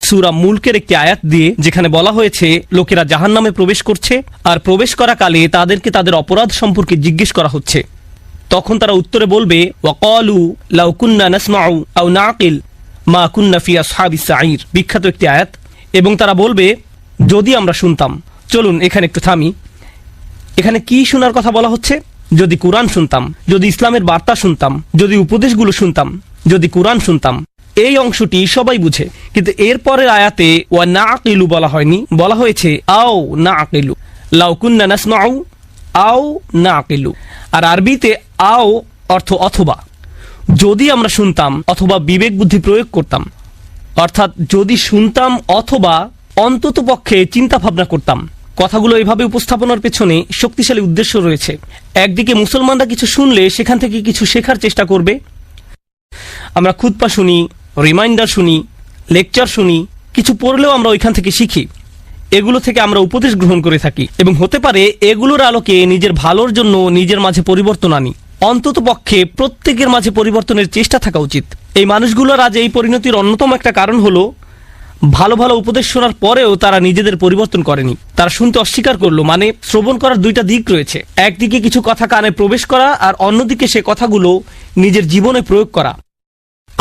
সূরা মুলকের একটি আয়াত দিয়ে, যেখানে বলা হয়েছে লোকেরা জাহান্নামে প্রবেশ করছে আর প্রবেশ করাকালে তাদেরকে তাদের অপরাধ সম্পর্কে জিজ্ঞেস করা হচ্ছে। তখন তারা উত্তরে বলবে, ওয়াকালু লাউ কুন্না নাসমাউ আও নাকিল মা কুন্না ফি আসহাবিস সাঈর, বিখ্যাত একটি আয়াত। এবং তারা বলবে, যদি আমরা শুনতাম। চলুন এখানে একটু থামি। এখানে কি শোনার কথা বলা হচ্ছে? যদি কোরআন শুনতাম, যদি ইসলামের বার্তা শুনতাম, যদি উপদেশগুলো শুনতাম, যদি কোরআন শুনতাম। এই অংশটি সবাই বুঝে, কিন্তু এরপরের আয়াতে ওয়া নাকিলু বলা হয়নি, বলা হয়েছে আও নাকিলু, লাউ কুন্না নাসমাউ আও নাকিলু। আর আরবিতে আও অর্থ অথবা, যদি আমরা শুনতাম অথবা বিবেক বুদ্ধি প্রয়োগ করতাম, অর্থাৎ যদি শুনতাম অথবা অন্তত পক্ষে চিন্তা ভাবনা করতাম। কথাগুলো এভাবে উপস্থাপনার পেছনে শক্তিশালী উদ্দেশ্য রয়েছে। একদিকে মুসলমানরা কিছু শুনলে সেখান থেকে কিছু শেখার চেষ্টা করবে। আমরা খুতবা শুনি, রিমাইন্ডার শুনি, লেকচার শুনি, কিছু পড়লেও আমরা ওইখান থেকে শিখি। এগুলো থেকে আমরা উপদেশ গ্রহণ করে থাকি এবং হতে পারে এগুলোর আলোকে নিজের ভালোর জন্য নিজের মাঝে পরিবর্তন আনি। অন্তত পক্ষে প্রত্যেকের মাঝে পরিবর্তনের চেষ্টা থাকা উচিত। এই মানুষগুলোর আজ এই পরিণতির অন্যতম একটা কারণ হলো, ভালো ভালো উপদেশ শোনার পরেও তারা নিজেদের পরিবর্তন করেনি। তারা শুনতে অস্বীকার করলো। মানে শ্রবণ করার দুইটা দিক রয়েছে, একদিকে কিছু কথা কানে প্রবেশ করা আর অন্যদিকে সে কথাগুলো নিজের জীবনে প্রয়োগ করা।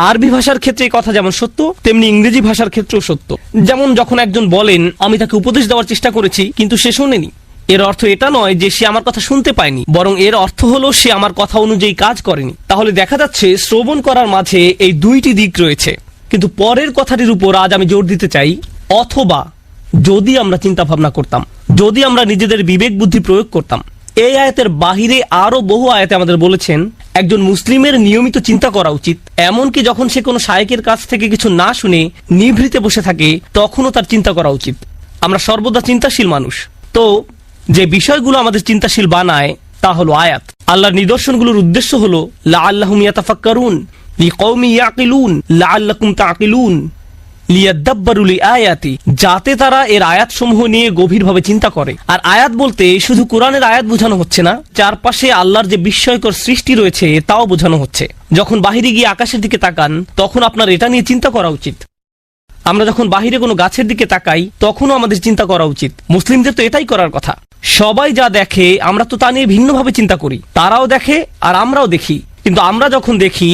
আরবি ভাষার ক্ষেত্রে এই কথা যেমন সত্য, তেমনি ইংরেজি ভাষার ক্ষেত্রেও সত্য। যেমন যখন একজন বলেন, আমি তাকে উপদেশ দেওয়ার চেষ্টা করেছি কিন্তু সে শোনেনি, এর অর্থ এটা নয় যে সে আমার কথা শুনতে পায়নি, বরং এর অর্থ হলো সে আমার কথা অনুযায়ী কাজ করেনি। তাহলে দেখা যাচ্ছে শ্রবণ করার মাঝে এই দুইটি দিক রয়েছে। কিন্তু পরের কথাটির উপর আজ আমি জোর দিতে চাই, অথবা যদি আমরা চিন্তা ভাবনা করতাম, যদি আমরা নিজেদের বিবেক বুদ্ধি প্রয়োগ করতাম। এই আয়াতের বাহিরে আরো বহু আয়াতে আমাদের বলেছেন একজন মুসলিমের নিয়মিত চিন্তা করা উচিত। এমনকি যখন সে কোনো শায়েকের কাছ থেকে কিছু না শুনে নিভৃতে বসে থাকে, তখনও তার চিন্তা করা উচিত। আমরা সর্বদা চিন্তাশীল মানুষ। তো যে বিষয়গুলো আমাদের চিন্তাশীল বানায় তা হলো আয়াত। আল্লাহর নিদর্শনগুলোর উদ্দেশ্য হলো লাআল্লাহুম ইয়াতাফাক্কারুন লিকওমি ইয়াকিলুন লাআল্লাকুম তাকিলুন লিয়াদাব্বারু লিআয়াতি, যাতে তারা এর আয়াতসমূহ নিয়ে গভীরভাবে চিন্তা করে। আর আয়াত বলতে শুধু কোরআনের আয়াত বোঝানো হচ্ছে না, চারপাশে আল্লাহর যে বিস্ময়কর সৃষ্টি রয়েছে তাও বোঝানো হচ্ছে। যখন বাহিরে গিয়ে আকাশের দিকে তাকান, তখন আপনার এটা নিয়ে চিন্তা করা উচিত। আমরা যখন বাহিরে কোনো গাছের দিকে তাকাই, তখনও আমাদের চিন্তা করা উচিত। মুসলিমদের তো এটাই করার কথা। সবাই যা দেখে আমরা তো তা নিয়ে ভিন্নভাবে চিন্তা করি। তারাও দেখে আর আমরাও দেখি, কিন্তু আমরা যখন দেখি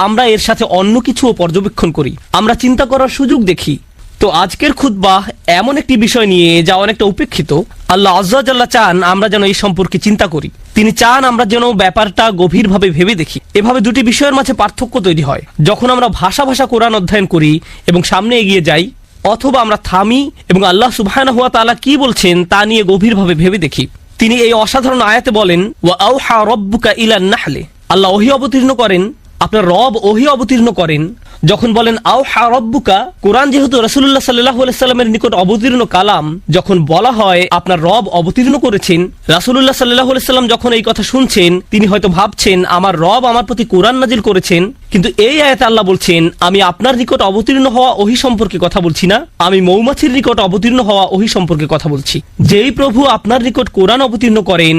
আমরা এর সাথে অন্য কিছুও পর্যবেক্ষণ করি, আমরা চিন্তা করার সুযোগ দেখি। তো আজকের খুতবাহ এমন একটি বিষয় নিয়ে যা অনেকটা উপেক্ষিত। আল্লাহ আয্যা ওয়া জাল্লা চান আমরা যেন এই সম্পর্কে চিন্তা করি। তিনি চান আমরা যেন ব্যাপারটা গভীরভাবে ভেবে দেখি। এভাবে দুটি বিষয়ের মাঝে পার্থক্য তৈরি হয়, যখন আমরা ভাষা কোরআন অধ্যয়ন করি এবং সামনে এগিয়ে যাই, অথবা আমরা থামি এবং আল্লাহ সুবহানাহু ওয়া তাআলা কি বলছেন তা নিয়ে গভীরভাবে ভেবে দেখি। তিনি এই অসাধারণ আয়াতে বলেন, ওয়া আওহা রাব্বুকা ইলান নাহলি, আল্লাহ ওহী অবতীর্ণ করেন, আপনার রব ওহী অবতীর্ণ করেন। যখন বলেন আওহা রাব্বুকা, কোরআন যেহেতু রাসূলুল্লাহ সাল্লাল্লাহু আলাইহি সাল্লামের নিকট অবতীর্ণ কালাম, যখন বলা হয় আপনার রব অবতীর্ণ করেছেন, রাসূলুল্লাহ সাল্লাল্লাহু আলাইহি সাল্লাম যখন এই কথা শুনছেন, তিনি হয়তো ভাবছেন আমার রব আমার প্রতি কোরআন নাজিল করেছেন। কিন্তু এই আয়াতে আল্লাহ বলছেন, আমি আপনার নিকট অবতীর্ণ হওয়া ওহী সম্পর্কে কথা বলছি না, আমি মৌমাছির নিকট অবতীর্ণ হওয়া ওহী সম্পর্কে কথা বলছি। যেই প্রভু আপনার নিকট কোরআন অবতীর্ণ করেন,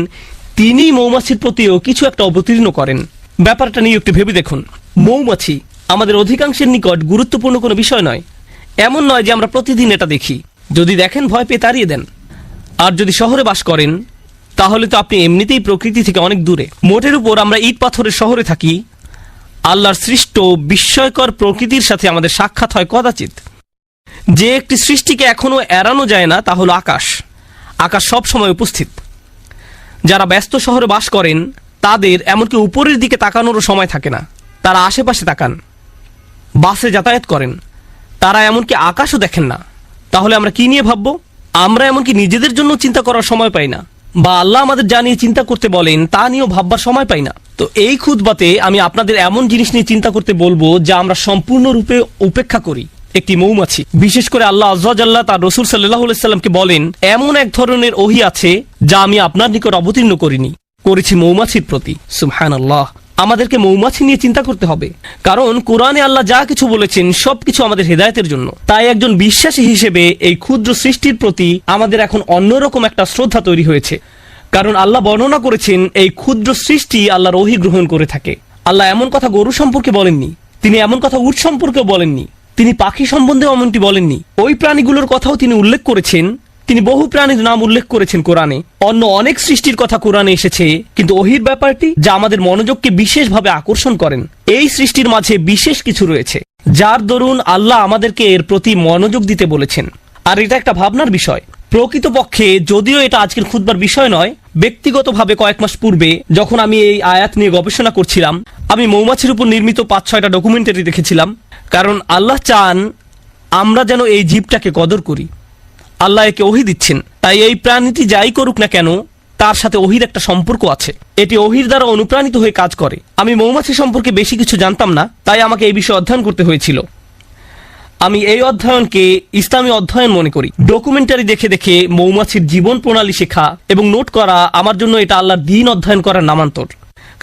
তিনি মৌমাছির প্রতিও কিছু একটা অবতীর্ণ করেন। ব্যাপারটা নিয়ে একটু ভেবে দেখুন। মৌমাছি আমাদের অধিকাংশের নিকট গুরুত্বপূর্ণ কোনো বিষয় নয়। এমন নয় যে আমরা প্রতিদিন এটা দেখি। যদি দেখেন ভয় পেয়ে তাড়িয়ে দেন। আর যদি শহরে বাস করেন, তাহলে তো আপনি এমনিতেই প্রকৃতি থেকে অনেক দূরে। মোটের উপর আমরা ইট পাথরের শহরে থাকি। আল্লাহর সৃষ্ট বিস্ময়কর প্রকৃতির সাথে আমাদের সাক্ষাৎ হয় কদাচিৎ। যে একটি সৃষ্টিকে এখনো এড়ানো যায় না তা হলো আকাশ। আকাশ সব সময় উপস্থিত। যারা ব্যস্ত শহরে বাস করেন তাদের এমনকি উপরের দিকে তাকানোরও সময় থাকে না। তারা আশেপাশে তাকান, বাসে যাতায়াত করেন, তারা এমনকি আকাশও দেখেন না। তাহলে আমরা কি নিয়ে ভাববো? আমরা এমনকি নিজেদের জন্য চিন্তা করার সময় পাই না, বা আল্লাহ আমাদের যা নিয়ে চিন্তা করতে বলেন তা নিয়েও ভাববার সময় পাই না। তো এই খুতবাতে আমি আপনাদের এমন জিনিস নিয়ে চিন্তা করতে বলবো যা আমরা সম্পূর্ণরূপে উপেক্ষা করি। একটি মৌমাছি, বিশেষ করে আল্লাহ আয্যা ওয়া জাল্লা তার রাসূল সাল্লাল্লাহু আলাইহি সাল্লামকে বলেন, এমন এক ধরনের ওহী আছে যা আমি আপনার নিকট অবতীর্ণ করিনি, করেছি মৌমাছির প্রতি। সুবহানাল্লাহ। আমাদেরকে মৌমাছি নিয়ে চিন্তা করতে হবে, কারণ কোরআনে আল্লাহ যা কিছু বলেছেন সবকিছু আমাদের হেদায়েতের জন্য। তাই একজন বিশ্বাসী হিসেবে এই ক্ষুদ্র সৃষ্টির প্রতি আমাদের এখন অন্যরকম একটা শ্রদ্ধা তৈরি হয়েছে, কারণ আল্লাহ বর্ণনা করেছেন এই ক্ষুদ্র সৃষ্টি আল্লাহর ওহী গ্রহণ করে থাকে। আল্লাহ এমন কথা গরু সম্পর্কে বলেননি, তিনি এমন কথা উট সম্পর্কেও বলেননি, তিনি পাখি সম্বন্ধে এমনটি বলেননি। ওই প্রাণীগুলোর কথাও তিনি উল্লেখ করেছেন। তিনি বহু প্রাণীর নাম উল্লেখ করেছেন কোরআনে। অন্য অনেক সৃষ্টির কথা কোরআনে এসেছে, কিন্তু ওহির ব্যাপারটি যা আমাদের মনোযোগকে বিশেষভাবে আকর্ষণ করেন, এই সৃষ্টির মাঝে বিশেষ কিছু রয়েছে যার দরুন আল্লাহ আমাদেরকে এর প্রতি মনোযোগ দিতে বলেছেন। আর এটা একটা ভাবনার বিষয়। প্রকৃতপক্ষে যদিও এটা আজকের খুতবার বিষয় নয়, ব্যক্তিগতভাবে কয়েক মাস পূর্বে যখন আমি এই আয়াত নিয়ে গবেষণা করছিলাম, আমি মৌমাছির উপর নির্মিত 5-6টা ডকুমেন্টারি দেখেছিলাম। কারণ আল্লাহ চান আমরা যেন এই জীবটাকে কদর করি। আল্লাহ একে ওহী দিচ্ছেন, তাই এই প্রাণীটি যাই করুক না কেন তার সাথে ওহির একটা সম্পর্ক আছে। এটি ওহির দ্বারা অনুপ্রাণিত হয়ে কাজ করে। আমি মৌমাছি সম্পর্কে বেশি কিছু জানতাম না, তাই আমাকে এই বিষয়ে অধ্যয়ন করতে হয়েছিল। আমি এই অধ্যয়নকে ইসলামী অধ্যয়ন মনে করি। ডকুমেন্টারি দেখে দেখে মৌমাছির জীবন প্রণালী শেখা এবং নোট করা আমার জন্য এটা আল্লাহর দ্বীন অধ্যয়ন করার নামান্তর।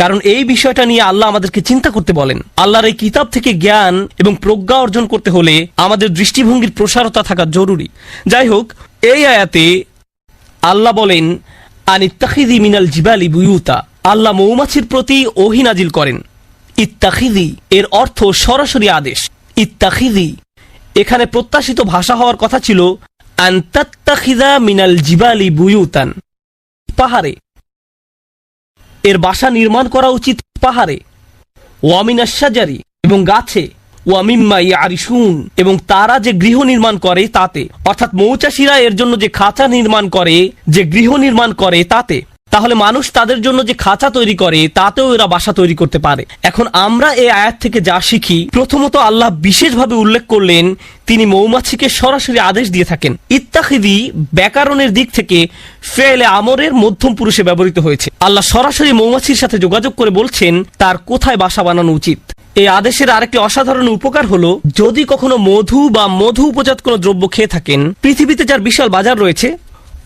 কারণ এই বিষয়টা নিয়ে আল্লাহ আমাদেরকে চিন্তা করতে বলেন। আল্লাহর এই কিতাব থেকে জ্ঞান এবং প্রজ্ঞা অর্জন করতে হলে আমাদের দৃষ্টিভঙ্গির প্রসারতা থাকা জরুরি। যাই হোক, এই আয়াতে আল্লাহ বলেন আনিত্তাখিযি মিনাল জিবালি বুয়ুতা। আল্লাহ মৌমাছির প্রতি ওহী নাজিল করেন। ইত্তাখিযি এর অর্থ সরাসরি আদেশ। ইত্তাখিযি এখানে প্রত্যাশিত ভাষা হওয়ার কথা ছিল আনতাত্তাখিযা মিনাল জিবালি বুয়ুতান, পাহাড়ে। এর বাসা নির্মাণ করা উচিত পাহাড়ে। ওয়া মিনাশ শাজারি এবং গাছে। ওয়া মিম্মা ইয়ারিশুন এবং তারা যে গৃহ নির্মাণ করে তাতে। অর্থাৎ মৌচাষীরা এর জন্য যে খাঁচা নির্মাণ করে, যে গৃহ নির্মাণ করে তাতে। তাহলে মানুষ তাদের জন্য যে খাঁচা তৈরি করে তাতেও এরা বাসা তৈরি করতে পারে। এখন আমরা এই আয়াত থেকে যা শিখি, প্রথমত আল্লাহ বিশেষভাবে উল্লেখ করলেন তিনি মৌমাছিকে সরাসরি আদেশ দিয়ে থাকেন। ইত্তাখিযি ব্যাকরণের দিক থেকে ফেলে আমরের মধ্যম পুরুষে ব্যবহৃত হয়েছে। আল্লাহ সরাসরি মৌমাছির সাথে যোগাযোগ করে বলছেন তার কোথায় বাসা বানানো উচিত। এই আদেশের আরেকটি অসাধারণ উপকার হলো, যদি কখনো মধু বা মধু উপজাত কোনো দ্রব্য খেয়ে থাকেন, পৃথিবীতে যার বিশাল বাজার রয়েছে,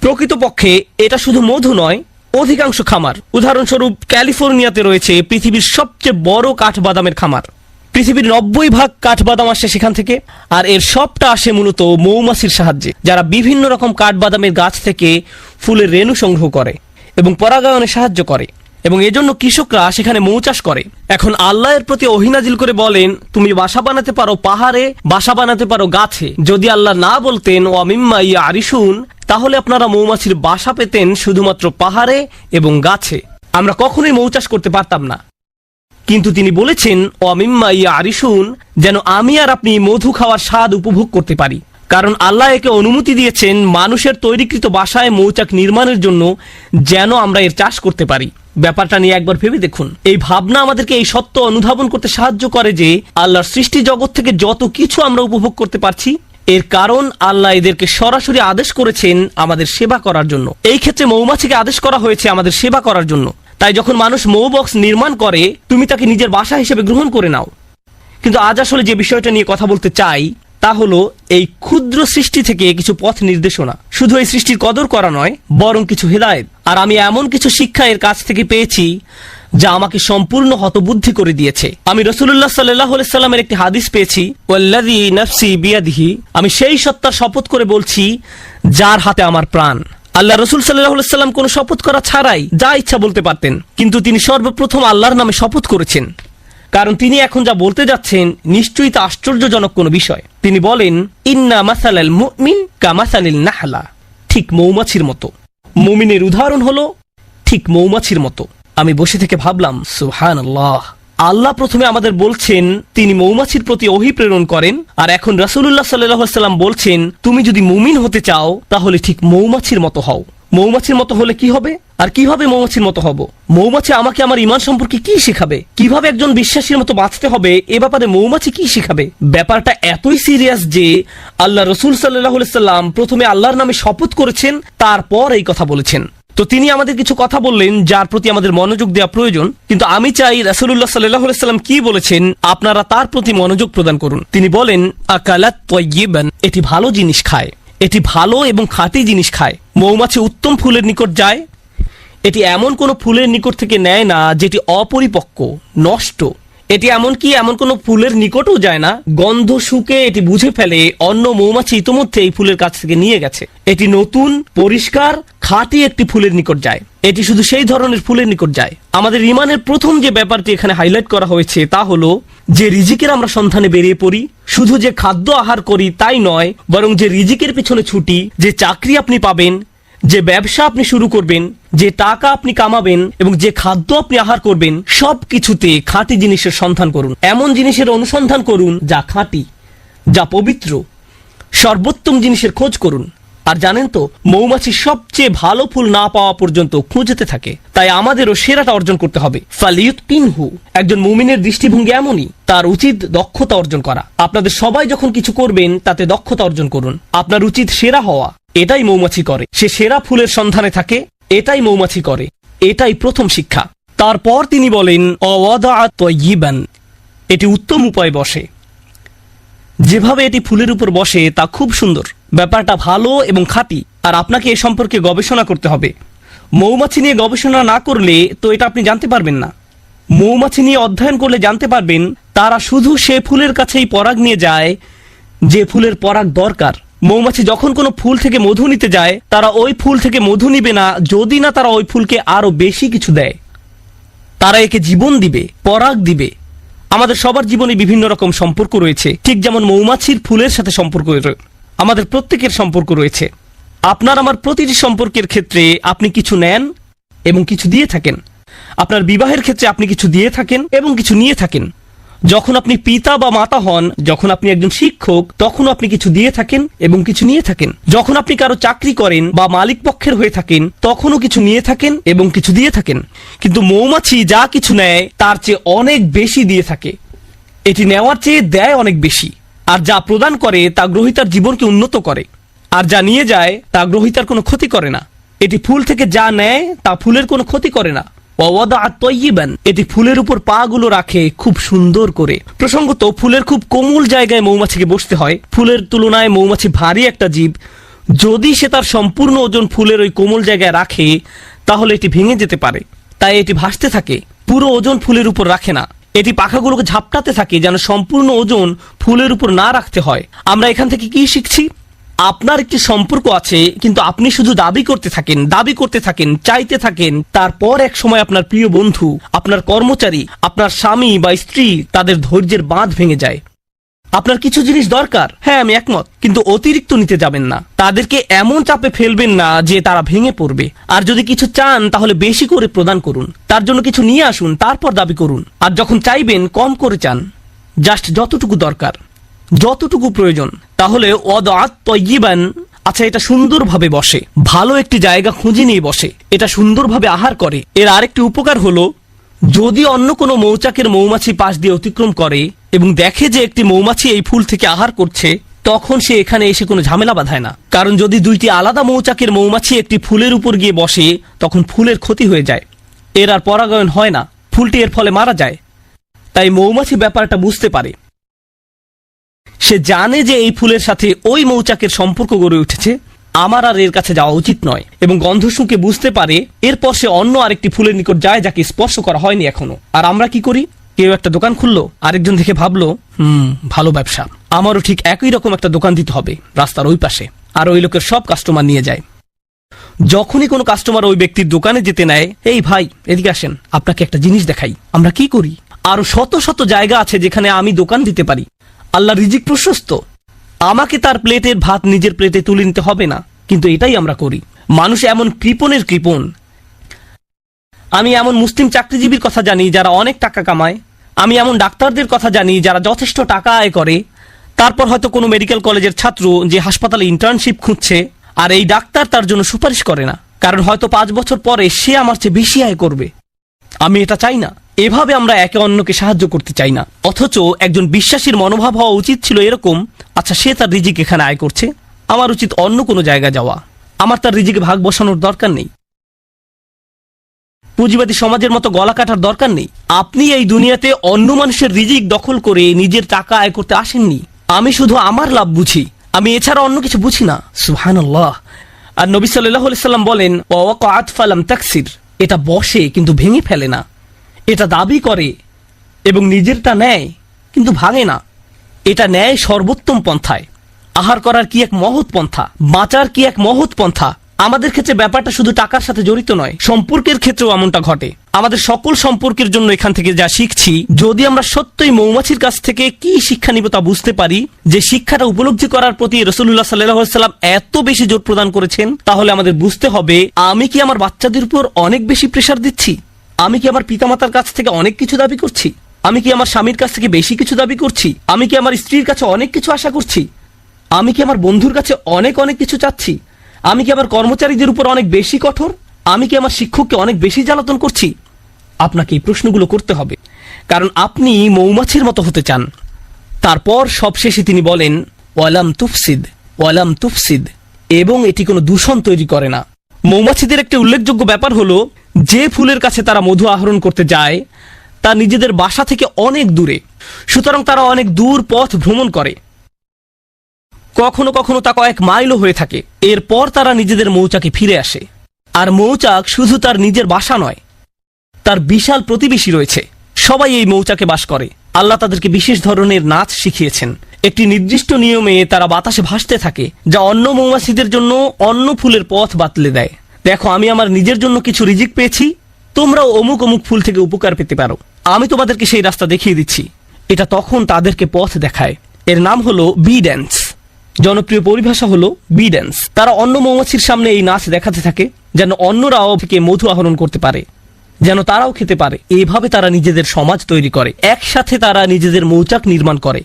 প্রকৃতপক্ষে এটা শুধু মধু নয়, অধিকাংশ খামার, উদাহরণস্বরূপ ক্যালিফোর্নিয়াতে রয়েছে পৃথিবীর সবচেয়ে বড় কাঠবাদামের খামার। পৃথিবীর 90% কাঠবাদাম আসে সেখান থেকে। আর এর সবটা আসে মূলত মৌমাছির সাহায্যে, যারা বিভিন্ন রকম কাঠবাদামের গাছ থেকে ফুলের রেণু সংগ্রহ করে এবং পরাগায়নে সাহায্য করে, এবং এজন্য কৃষকরা সেখানে মৌ চাষ করে। এখন আল্লাহর প্রতি ওহী নাজিল করে বলেন তুমি বাসা বানাতে পারো পাহাড়ে, বাসা বানাতে পারো গাছে। যদি আল্লাহ না বলতেন ওয়া মিম্মা ইয়ারিশুন, তাহলে আপনারা মৌমাছির বাসা পেতেন শুধুমাত্র পাহাড়ে এবং গাছে। আমরা কখনোই মৌ চাষ করতে পারতাম না। কিন্তু তিনি বলেছেন ওয়া মিম্মা ইয়ারিশুন, যেন আমি আর আপনি মধু খাওয়ার স্বাদ উপভোগ করতে পারি। কারণ আল্লাহ একে অনুমতি দিয়েছেন মানুষের তৈরিকৃত বাসায় মৌচাক নির্মাণের জন্য, যেন আমরা এর চাষ করতে পারি। ব্যাপারটা নিয়ে একবার ভেবে দেখুন। এই ভাবনা আমাদেরকে এই সত্য অনুধাবন করতে সাহায্য করে যে আল্লাহর সৃষ্টি জগৎ থেকে যত কিছু আমরা উপভোগ করতে পারছি, এর কারণ আল্লাহ এদেরকে সরাসরি আদেশ করেছেন আমাদের সেবা করার জন্য। এই ক্ষেত্রে মৌমাছিকে আদেশ করা হয়েছে আমাদের সেবা করার জন্য। তাই যখন মানুষ মৌ বক্স নির্মাণ করে, তুমি তাকে নিজের বাসা হিসেবে গ্রহণ করে নাও। কিন্তু আজ আসলে যে বিষয়টা নিয়ে কথা বলতে চাই তা হলো এই ক্ষুদ্র সৃষ্টি থেকে কিছু পথ নির্দেশনা। শুধু এই সৃষ্টির কদর করা নয়, বরং কিছু হেদায়েত। আর আমি এমন কিছু শিক্ষা এর কাছ থেকে পেয়েছি যা আমাকে সম্পূর্ণ হতবুদ্ধি করে দিয়েছে। আমি রাসূলুল্লাহ সাল্লাল্লাহু আলাইহি সাল্লামের একটি হাদিস পেয়েছি, ওয়াল্লাযী নাফসি বিয়াদিহি, আমি সেই সত্তার শপথ করে বলছি যার হাতে আমার প্রাণ। আল্লাহ রাসূল সাল্লাল্লাহু আলাইহি সাল্লাম কোনো শপথ করা ছাড়াই যা ইচ্ছা বলতে পারতেন, কিন্তু তিনি সর্বপ্রথম আল্লাহর নামে শপথ করেছেন। কারণ তিনি এখন যা বলতে যাচ্ছেন নিশ্চয়ই তা আশ্চর্যজনক কোনো বিষয়। তিনি বলেন ইন্না মাসালাল মুমিন কামাসালিল নাহলা, ঠিক মৌমাছির মতো। মুমিনের উদাহরণ হলো ঠিক মৌমাছির মতো। আমি বসে থেকে ভাবলাম সুবহানাল্লাহ, আল্লাহ প্রথমে আমাদের বলছেন তিনি মৌমাছির প্রতি ওহী প্রেরণ করেন, আর এখন রাসূলুল্লাহ সাল্লাল্লাহু আলাইহি সাল্লাম বলছেন তুমি যদি মুমিন হতে চাও তাহলে ঠিক মৌমাছির মতো হও। মৌমাছির মতো হলে কি হবে, আর কিভাবে মৌমাছির মতো হব? মৌমাছি আমাকে আমার ঈমান সম্পর্কে কি শেখাবে? কিভাবে একজন বিশ্বাসীর মতো বাঁচতে হবে এ ব্যাপারে মৌমাছি কি শেখাবে? ব্যাপারটা এতই সিরিয়াস যে আল্লাহ রাসূল সাল্লাল্লাহু আলাইহি সাল্লাম প্রথমে আল্লাহর নামে শপথ করেছেন, তারপর এই কথা বলেছেন। তো তিনি আমাদের কিছু কথা বললেন যার প্রতি আমাদের মনোযোগ দেওয়া প্রয়োজন। কিন্তু আমি চাই রাসূলুল্লাহ সাল্লাল্লাহু আলাইহি সাল্লাম কি বলেছেন আপনারা তার প্রতি মনোযোগ প্রদান করুন। তিনি বলেন আকালাত তাইয়িবান, এটি ভালো জিনিস খায়, এটি ভালো এবং খাঁটি জিনিস খায়। মৌমাছি উত্তম ফুলের নিকট যায়, এটি এমন কোন ফুলের নিকট থেকে নেয় না যেটি অপরিপক্ক, নষ্ট এটি এমন কোনো ফুলের নিকটও যায় না, গন্ধ শুকে এটি বুঝে ফেলে অন্য মৌমাছি ইতোমধ্যে এই ফুলের কাছ থেকে নিয়ে গেছে। এটি নতুন, পরিষ্কার, খাঁটি একটি ফুলের নিকট যায়। এটি শুধু সেই ধরনের ফুলের নিকট যায়। আমাদের ঈমানের প্রথম যে ব্যাপারটি এখানে হাইলাইট করা হয়েছে তা হলো যে রিজিকের আমরা সন্ধানে বেরিয়ে পড়ি। শুধু যে খাদ্য আহার করি তাই নয়, বরং যে রিজিকের পিছনে ছুটি, যে চাকরি আপনি পাবেন, যে ব্যবসা আপনি শুরু করবেন, যে টাকা আপনি কামাবেন এবং যে খাদ্য আপনি আহার করবেন, সব কিছুতে খাঁটি জিনিসের সন্ধান করুন। এমন জিনিসের অনুসন্ধান করুন যা খাঁটি, যা পবিত্র, সর্বোত্তম জিনিসের খোঁজ করুন। আর জানেন তো, মৌমাছি সবচেয়ে ভালো ফুল না পাওয়া পর্যন্ত খুঁজতে থাকে। তাই আমাদেরও সেরাটা অর্জন করতে হবে। ফালিয়ুতকিনহু, একজন মুমিনের দৃষ্টিভঙ্গি এমনই, তার উচিত দক্ষতা অর্জন করা। আপনাদের সবাই যখন কিছু করবেন তাতে দক্ষতা অর্জন করুন। আপনার উচিত সেরা হওয়া। এটাই মৌমাছি করে। সে সেরা ফুলের সন্ধানে থাকে। এটাই মৌমাছি করে। এটাই প্রথম শিক্ষা। তারপর তিনি বলেন অওয়াদাআ তাইয়িবান, এটি উত্তম উপায়ে বসে। যেভাবে এটি ফুলের উপর বসে তা খুব সুন্দর। ব্যাপারটা ভালো এবং খাঁটি। আর আপনাকে এ সম্পর্কে গবেষণা করতে হবে। মৌমাছি নিয়ে গবেষণা না করলে তো এটা আপনি জানতে পারবেন না। মৌমাছি নিয়ে অধ্যয়ন করলে জানতে পারবেন তারা শুধু সে ফুলের কাছেই পরাগ নিয়ে যায় যে ফুলের পরাগ দরকার। মৌমাছি যখন কোনো ফুল থেকে মধু নিতে যায়, তারা ওই ফুল থেকে মধু নিবে না যদি না তারা ওই ফুলকে আরো বেশি কিছু দেয়। তারা একে জীবন দিবে, পরাগ দিবে। আমাদের সবার জীবনে বিভিন্ন রকম সম্পর্ক রয়েছে, ঠিক যেমন মৌমাছির ফুলের সাথে সম্পর্ক আমাদের প্রত্যেকের সম্পর্ক রয়েছে। আপনার আমার প্রতিটি সম্পর্কের ক্ষেত্রে আপনি কিছু নেন এবং কিছু দিয়ে থাকেন। আপনার বিবাহের ক্ষেত্রে আপনি কিছু দিয়ে থাকেন এবং কিছু নিয়ে থাকেন। যখন আপনি পিতা বা মাতা হন, যখন আপনি একজন শিক্ষক, তখন আপনি কিছু দিয়ে থাকেন এবং কিছু নিয়ে থাকেন। যখন আপনি কারো চাকরি করেন বা মালিক পক্ষের হয়ে থাকেন, তখনও কিছু নিয়ে থাকেন এবং কিছু দিয়ে থাকেন। কিন্তু মৌমাছি যা কিছু নেয় তার চেয়ে অনেক বেশি দিয়ে থাকে। এটি নেওয়ার চেয়ে দেয় অনেক বেশি। আর যা প্রদান করে তা গ্রহীতার জীবনকে উন্নত করে। আর যা নিয়ে যায় তা গ্রহীতার কোনো ক্ষতি করে না। এটি ফুল থেকে যা নেয় তা ফুলের কোনো ক্ষতি করে না। ওয়াদাআত তাইয়িবান, এটি ফুলের উপর পা গুলো রাখে খুব সুন্দর করে। প্রসঙ্গত, ফুলের খুব কোমল জায়গায় মৌমাছিকে বসতে হয়। ফুলের তুলনায় মৌমাছি ভারী একটা জীব। যদি সে তার সম্পূর্ণ ওজন ফুলের ওই কোমল জায়গায় রাখে তাহলে এটি ভেঙে যেতে পারে। তাই এটি ভাসতে থাকে, পুরো ওজন ফুলের উপর রাখে না। এটি পাখাগুলোকে ঝাপটাতে থাকে যেন সম্পূর্ণ ওজন ফুলের উপর না রাখতে হয়। আমরা এখান থেকে কি শিখছি? আপনার একটি সম্পর্ক আছে, কিন্তু আপনি শুধু দাবি করতে থাকেন, চাইতে থাকেন। তারপর এক সময় আপনার প্রিয় বন্ধু, আপনার কর্মচারী, আপনার স্বামী বা স্ত্রী, তাদের ধৈর্যের বাঁধ ভেঙে যায়। আপনার কিছু জিনিস দরকার, হ্যাঁ আমি একমত, কিন্তু অতিরিক্ত নিতে যাবেন না। তাদেরকে এমন চাপে ফেলবেন না যে তারা ভেঙে পড়বে। আর যদি কিছু চান তাহলে বেশি করে প্রদান করুন। তার জন্য কিছু নিয়ে আসুন, তারপর দাবি করুন। আর যখন চাইবেন কম করে চান, জাস্ট যতটুকু দরকার, যতটুকু প্রয়োজন। তাহলে ওয়াদাআত তাইয়িবান, আচ্ছা এটা সুন্দরভাবে বসে, ভালো একটি জায়গা খুঁজে নিয়ে বসে, এটা সুন্দরভাবে আহার করে। এর আরেকটি উপকার হলো, যদি অন্য কোনো মৌচাকের মৌমাছি পাশ দিয়ে অতিক্রম করে এবং দেখে যে একটি মৌমাছি এই ফুল থেকে আহার করছে, তখন সে এখানে এসে কোনো ঝামেলা বাঁধায় না। কারণ যদি দুইটি আলাদা মৌচাকের মৌমাছি একটি ফুলের উপর গিয়ে বসে, তখন ফুলের ক্ষতি হয়ে যায়, এর আর পরাগায়ন হয় না, ফুলটি এর ফলে মারা যায়। তাই মৌমাছি ব্যাপারটা বুঝতে পারে। সে জানে যে এই ফুলের সাথে ওই মৌচাকের সম্পর্ক গড়ে উঠেছে, আমার আর এর কাছে যাওয়া উচিত নয়। এবং গন্ধ শুঁকে বুঝতে পারে। এরপর সে অন্য আরেকটি ফুলের নিকট যায় যাকে স্পর্শ করা হয়নি এখনো। আর আমরা কি করি? কেউ একটা দোকান খুললো, আরেকজন দেখে ভাবলো ভালো ব্যবসা, আমারও ঠিক একই রকম একটা দোকান দিতে হবে রাস্তার ওই পাশে। আর ওই লোকের সব কাস্টমার নিয়ে যায়। যখনই কোনো কাস্টমার ওই ব্যক্তির দোকানে যেতে নেয়, এই ভাই এদিকে আসেন, আপনাকে একটা জিনিস দেখাই। আমরা কি করি? আরো শত শত জায়গা আছে যেখানে আমি দোকান দিতে পারি। আল্লাহ রিজিক প্রশস্ত, আমাকে তার প্লেটের ভাত নিজের প্লেটে তুলে নিতে হবে না। কিন্তু এটাই আমরা করি। মানুষ এমন কৃপণের কৃপণ। আমি এমন মুসলিম চাকরিজীবীর কথা জানি যারা অনেক টাকা কামায়। আমি এমন ডাক্তারদের কথা জানি যারা যথেষ্ট টাকা আয় করে। তারপর হয়তো কোনো মেডিকেল কলেজের ছাত্র যে হাসপাতালে ইন্টার্নশিপ খুঁজছে, আর এই ডাক্তার তার জন্য সুপারিশ করে না, কারণ হয়তো 5 বছর পরে সে আমার চেয়ে বেশি আয় করবে। আমি এটা চাই না। এভাবে আমরা একে অন্যকে সাহায্য করতে চাই না। অথচ একজন বিশ্বাসীর মনোভাব হওয়া উচিত ছিল এরকম, আচ্ছা সে তার রিজিক এখানে আয় করছে, আমার উচিত অন্য কোনো জায়গায় যাওয়া, আমার তার রিজিকে ভাগ বসানোর দরকার নেই। পুঁজিবাদী সমাজের মতো গলা কাটার দরকার নেই। আপনি এই দুনিয়াতে অন্য মানুষের রিজিক দখল করে নিজের টাকা আয় করতে আসেননি। আমি শুধু আমার লাভ বুঝি, আমি এছাড়া অন্য কিছু বুঝি না। সুবহানাল্লাহ। আর নবী সাল্লাল্লাহু আলাইহি সাল্লাম বলেন, ওয়াকাআত ফালাম তাকসির, এটা বসে কিন্তু ভেঙে ফেলে না। এটা দাবি করে এবং নিজেরটা নেয় কিন্তু ভাঙে না, এটা নেয় সর্বোত্তম পন্থায়। আহার করার কি এক মহৎ পন্থা, বাঁচার কি এক মহৎ পন্থা। আমাদের ক্ষেত্রে ব্যাপারটা শুধু টাকার সাথে জড়িত নয়, সম্পর্কের ক্ষেত্রেও এমনটা ঘটে। আমাদের সকল সম্পর্কের জন্য এখান থেকে যা শিখছি, যদি আমরা সত্যই মৌমাছির কাছ থেকে কি শিক্ষা নিব তা বুঝতে পারি, যে শিক্ষাটা উপলব্ধি করার প্রতি রাসূলুল্লাহ সাল্লাল্লাহু আলাইহি ওয়াসাল্লাম এত বেশি জোর প্রদান করেছেন, তাহলে আমাদের বুঝতে হবে আমি কি আমার বাচ্চাদের উপর অনেক বেশি প্রেসার দিচ্ছি? আমি কি আমার পিতামাতার কাছ থেকে অনেক কিছু দাবি করছি? আমি কি আমার স্বামীর কাছ থেকে বেশি কিছু দাবি করছি? আমি কি আমার স্ত্রীর কাছে অনেক কিছু আশা করছি? আমি কি আমার বন্ধুর কাছে অনেক কিছু চাচ্ছি? আমি কি আমার কর্মচারীদের উপর অনেক বেশি কঠোর? আমি কি আমার শিক্ষককে অনেক বেশি জ্বালাতন করছি? আপনাকে এই প্রশ্নগুলো করতে হবে, কারণ আপনি মৌমাছির মতো হতে চান। তারপর সবশেষে তিনি বলেন ওয়ালাম তুফসিদ, ওয়ালাম তুফসিদ, এবং এটি কোনো দূষণ তৈরি করে না। মৌমাছিদের একটি উল্লেখযোগ্য ব্যাপার হলো, যে ফুলের কাছে তারা মধু আহরণ করতে যায় তা নিজেদের বাসা থেকে অনেক দূরে, সুতরাং তারা অনেক দূর পথ ভ্রমণ করে, কখনো কখনো তা কয়েক মাইলও হয়ে থাকে। এরপর তারা নিজেদের মৌচাকে ফিরে আসে। আর মৌচাক শুধু তার নিজের বাসা নয়, তার বিশাল প্রতিবেশী রয়েছে, সবাই এই মৌচাকে বাস করে। আল্লাহ তাদেরকে বিশেষ ধরনের নাচ শিখিয়েছেন। একটি নির্দিষ্ট নিয়মে তারা বাতাসে ভাসতে থাকে, যা অন্য মৌমাছিদের জন্য অন্য ফুলের পথ বাতলে দেয়। দেখো, আমি আমার নিজের জন্য কিছু রিজিক পেয়েছি, তোমরাও অমুক অমুক ফুল থেকে উপকার পেতে পারো, আমি তোমাদেরকে সেই রাস্তা দেখিয়ে দিচ্ছি। এটা তখন তাদেরকে পথ দেখায়। এর নাম হলো বি ড্যান্স। জনপ্রিয় পরিভাষা হলো বি ড্যান্স। তারা অন্য মৌমাছির সামনে এই নাচ দেখাতে থাকে, যেন অন্যরাও থেকে মধু আহরণ করতে পারে, যেন তারাও খেতে পারে। এইভাবে তারা নিজেদের সমাজ তৈরি করে, একসাথে তারা নিজেদের মৌচাক নির্মাণ করে।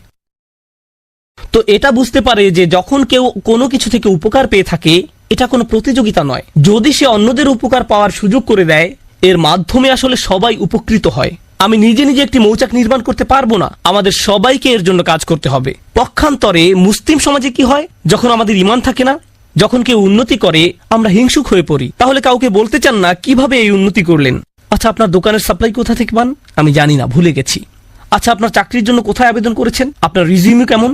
তো এটা বুঝতে পারে যে যখন কেউ কোনো কিছু থেকে উপকার পেয়ে থাকে, এটা কোনো প্রতিযোগিতা নয়। যদি সে অন্যদের উপকার পাওয়ার সুযোগ করে দেয়, এর মাধ্যমে আসলে সবাই উপকৃত হয়। আমি নিজে নিজে একটি মৌচাক নির্মাণ করতে পারবো না, আমাদের সবাইকে এর জন্য কাজ করতে হবে। পক্ষান্তরে মুসলিম সমাজে কি হয়, যখন আমাদের ঈমান থাকে না, যখন কেউ উন্নতি করে আমরা হিংসুক হয়ে পড়ি। তাহলে কাউকে বলতে চান না কিভাবে এই উন্নতি করলেন। আচ্ছা, আপনার দোকানের সাপ্লাই কোথা থেকে পান? আমি জানি না, ভুলে গেছি। আচ্ছা, আপনার চাকরির জন্য কোথায় আবেদন করেছেন? আপনার রিজিউমি কেমন?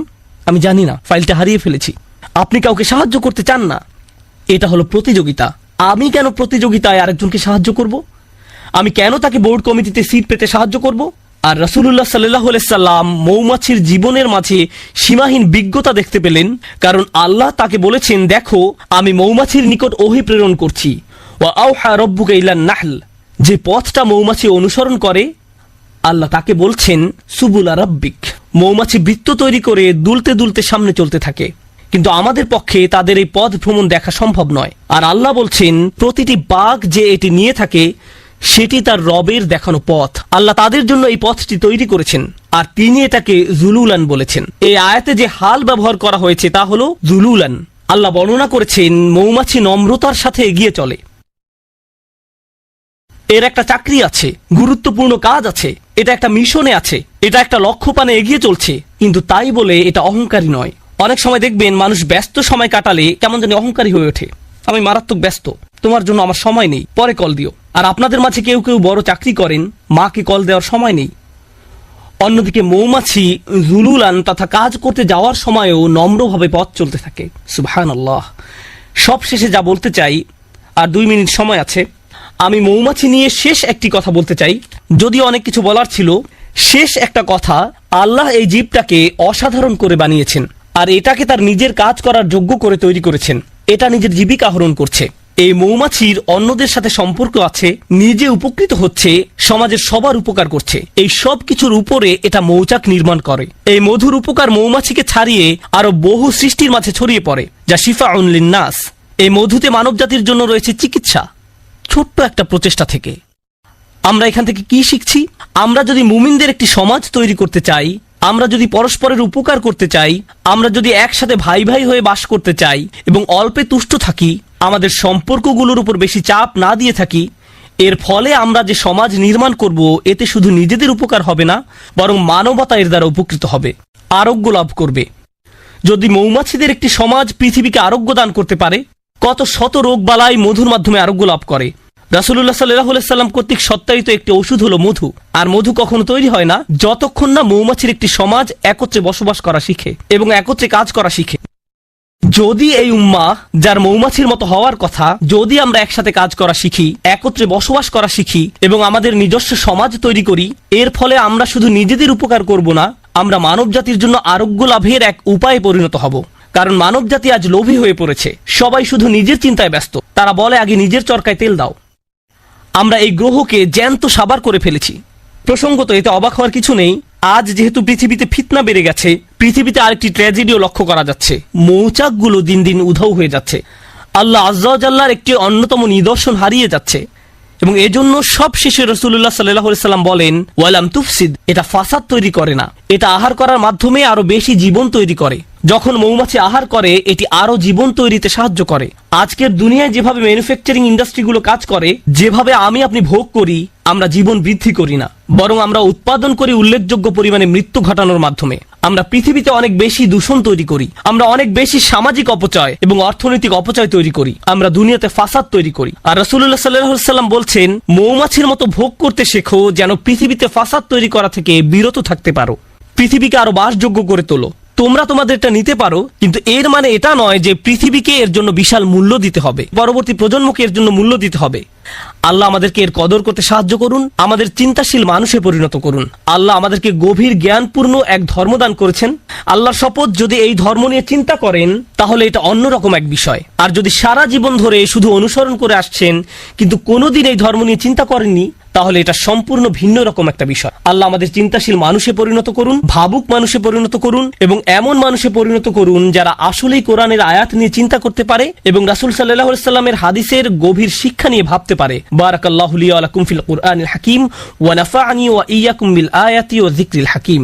আমি জানি না, ফাইলটা হারিয়ে ফেলেছি। আপনি কাউকে সাহায্য করতে চান না। এটা হলো প্রতিযোগিতা। আমি কেন প্রতিযোগিতায় আরেকজনকে সাহায্য করব? আমি কেন তাকে বোর্ড কমিটিতে সিট পেতে সাহায্য করব? আর রাসূলুল্লাহ সাল্লাল্লাহু আলাইহি সাল্লাম মৌমাছির জীবনের মাঝে সীমাহীন বিজ্ঞতা দেখতে পেলেন, কারণ আল্লাহ তাকে বলেছেন, দেখো আমি মৌমাছির নিকট ওহী প্রেরণ করছি। ওয়া আওহা রাব্বুকা ইলান নাহল, যে পথটা মৌমাছি অনুসরণ করে, আল্লাহ তাকে বলছেন সুবুলা রাব্বিক। মৌমাছি বৃত্ত তৈরি করে দুলতে দুলতে সামনে চলতে থাকে, কিন্তু আমাদের পক্ষে তাদের এই পথ ভ্রমণ দেখা সম্ভব নয়। আর আল্লাহ বলছেন, প্রতিটি বাঘ যে এটি নিয়ে থাকে সেটি তার রবের দেখানো পথ। আল্লাহ তাদের জন্য এই পথটি তৈরি করেছেন, আর তিনি এটাকে জুলুলান বলেছেন। এই আয়াতে যে হাল ব্যবহার করা হয়েছে তা হলো জুলুলান। আল্লাহ বর্ণনা করেছেন মৌমাছি নম্রতার সাথে এগিয়ে চলে, এর একটা চাকরি আছে, গুরুত্বপূর্ণ কাজ আছে, এটা একটা মিশনে আছে, এটা একটা লক্ষ্য পানে এগিয়ে চলছে, কিন্তু তাই বলে এটা অহংকারী নয়। অনেক সময় দেখবেন মানুষ ব্যস্ত সময় কাটালে কেমন জানি অহংকারী হয়ে ওঠে। আমি মারাত্মক ব্যস্ত, তোমার জন্য আমার সময় নেই, পরে কল দিও। আর আপনাদের মাঝে কেউ কেউ বড় চাকরি করেন, মাকে কল দেওয়ার সময় নেই। অন্যদিকে মৌমাছি জুলুলান তথা কাজ করতে যাওয়ার সময়ও নম্রভাবে পথ চলতে থাকে। সুবহানাল্লাহ। সবশেষে যা বলতে চাই, আর 2 মিনিট সময় আছে, আমি মৌমাছি নিয়ে শেষ একটি কথা বলতে চাই। যদিও অনেক কিছু বলার ছিল, শেষ একটা কথা, আল্লাহ এই জীবটাকে অসাধারণ করে বানিয়েছেন, আর এটাকে তার নিজের কাজ করার যোগ্য করে তৈরি করেছেন। এটা নিজের জীবিকা আহরণ করছে। এই মৌমাছির অন্যদের সাথে সম্পর্ক আছে, নিজে উপকৃত হচ্ছে, সমাজের সবার উপকার করছে। এই সব কিছুর উপরে এটা মৌচাক নির্মাণ করে। এই মধুর উপকার মৌমাছিকে ছাড়িয়ে আরো বহু সৃষ্টির মাঝে ছড়িয়ে পড়ে, যা শিফাউন লিন্নাস। এই মধুতে মানব জাতির জন্য রয়েছে চিকিৎসা, ছোট্ট একটা প্রচেষ্টা থেকে। আমরা এখান থেকে কি শিখছি? আমরা যদি মুমিনদের একটি সমাজ তৈরি করতে চাই, আমরা যদি পরস্পরের উপকার করতে চাই, আমরা যদি একসাথে ভাই ভাই হয়ে বাস করতে চাই এবং অল্পে তুষ্ট থাকি, আমাদের সম্পর্কগুলোর উপর বেশি চাপ না দিয়ে থাকি, এর ফলে আমরা যে সমাজ নির্মাণ করব, এতে শুধু নিজেদের উপকার হবে না, বরং মানবতা এর দ্বারা উপকৃত হবে, আরোগ্য লাভ করবে। যদি মৌমাছিদের একটি সমাজ পৃথিবীকে আরোগ্য দান করতে পারে, কত শত রোগ বালাই মধুর মাধ্যমে আরোগ্য লাভ করে। রাসূলুল্লাহ সাল্লাল্লাহু আলাইহি সাল্লাম কর্তৃক সত্যায়িত একটি ওষুধ হলো মধু। আর মধু কখনো তৈরি হয় না যতক্ষণ না মৌমাছির একটি সমাজ একত্রে বসবাস করা শিখে এবং একত্রে কাজ করা শিখে। যদি এই উম্মাহ যার মৌমাছির মতো হওয়ার কথা, যদি আমরা একসাথে কাজ করা শিখি, একত্রে বসবাস করা শিখি এবং আমাদের নিজস্ব সমাজ তৈরি করি, এর ফলে আমরা শুধু নিজেদের উপকার করব না, আমরা মানব জাতির জন্য আরোগ্য লাভের এক উপায়ে পরিণত হব। কারণ মানব জাতি আজ লোভী হয়ে পড়েছে, সবাই শুধু নিজের চিন্তায় ব্যস্ত। তারা বলে আগে নিজের চরকায় তেল দাও। আমরা এই গ্রহকে জ্যান্ত সাবার করে ফেলেছি। প্রসঙ্গত এতে অবাক হওয়ার কিছু নেই। আজ যেহেতু পৃথিবীতে ফিতনা বেড়ে গেছে, পৃথিবীতে আরেকটি ট্র্যাজেডিও লক্ষ্য করা যাচ্ছে। মৌচাকগুলো দিন দিন উধাও হয়ে যাচ্ছে। আল্লাহ আজ্জা ওয়া জাল্লার একটি অন্যতম নিদর্শন হারিয়ে যাচ্ছে এবং এজন্য সব শেষে রাসূলুল্লাহ সাল্লাল্লাহু আলাইহি সাল্লাম বলেন, ওয়ালাম তুফসিদ, এটা ফাসাদ তৈরি করে না, এটা আহার করার মাধ্যমে আরো বেশি জীবন তৈরি করে। যখন মৌমাছি আহার করে, এটি আরো জীবন তৈরিতে সাহায্য করে। আজকের দুনিয়ায় যেভাবে ম্যানুফ্যাকচারিং ইন্ডাস্ট্রিগুলো কাজ করে, যেভাবে আমি আপনি ভোগ করি, আমরা জীবন বৃদ্ধি করি না, বরং আমরা উৎপাদন করি উল্লেখযোগ্য পরিমাণে মৃত্যু ঘটানোর মাধ্যমে। আমরা পৃথিবীতে অনেক বেশি দূষণ তৈরি করি, আমরা অনেক বেশি সামাজিক অপচয় এবং অর্থনৈতিক অপচয় তৈরি করি, আমরা দুনিয়াতে ফাসাদ তৈরি করি। আর রাসূলুল্লাহ সাল্লাল্লাহু আলাইহি সাল্লাম বলছেন, মৌমাছির মতো ভোগ করতে শেখো, যেন পৃথিবীতে ফাসাদ তৈরি করা থেকে বিরত থাকতে পারো, পৃথিবীকে আরো বাসযোগ্য করে তোলো। তোমরা তোমাদেরটা নিতে পারো, কিন্তু এর মানে এটা নয় যে পৃথিবীকে এর জন্য বিশাল মূল্য দিতে হবে, পরবর্তী প্রজন্মকে এর জন্য মূল্য দিতে হবে। আল্লাহ আমাদেরকে এর কদর করতে সাহায্য করুন, আমাদের চিন্তাশীল মানুষে পরিণত করুন। আল্লাহ আমাদেরকে গভীর জ্ঞানপূর্ণ এক ধর্মদান করেছেন। আল্লাহর শপথ, যদি এই ধর্ম নিয়ে চিন্তা করেন তাহলে এটা অন্যরকম এক বিষয়। আর যদি সারা জীবন ধরে শুধু অনুসরণ করে আসছেন কিন্তু কোনোদিন এই ধর্ম নিয়ে চিন্তা করেননি, তাহলে এটা সম্পূর্ণ ভিন্ন রকম একটা বিষয়। আল্লাহ আমাদের চিন্তাশীল মানুষে পরিণত করুন, ভাবুক মানুষে পরিণত করুন এবং এমন মানুষে পরিণত করুন যারা আসলেই কোরআনের আয়াত নিয়ে চিন্তা করতে পারে এবং রাসূল সাল্লাল্লাহু আলাইহি সাল্লামের হাদিসের গভীর শিক্ষা নিয়ে ভাবতে পারে। বারাকাল্লাহু লি ওয়া লাকুম ফিল কুরআনিল হাকীম ওয়া নাফা'নি ওয়া ইয়্যাকুম বিল আয়াতি ওয়া যিকরিল হাকীম।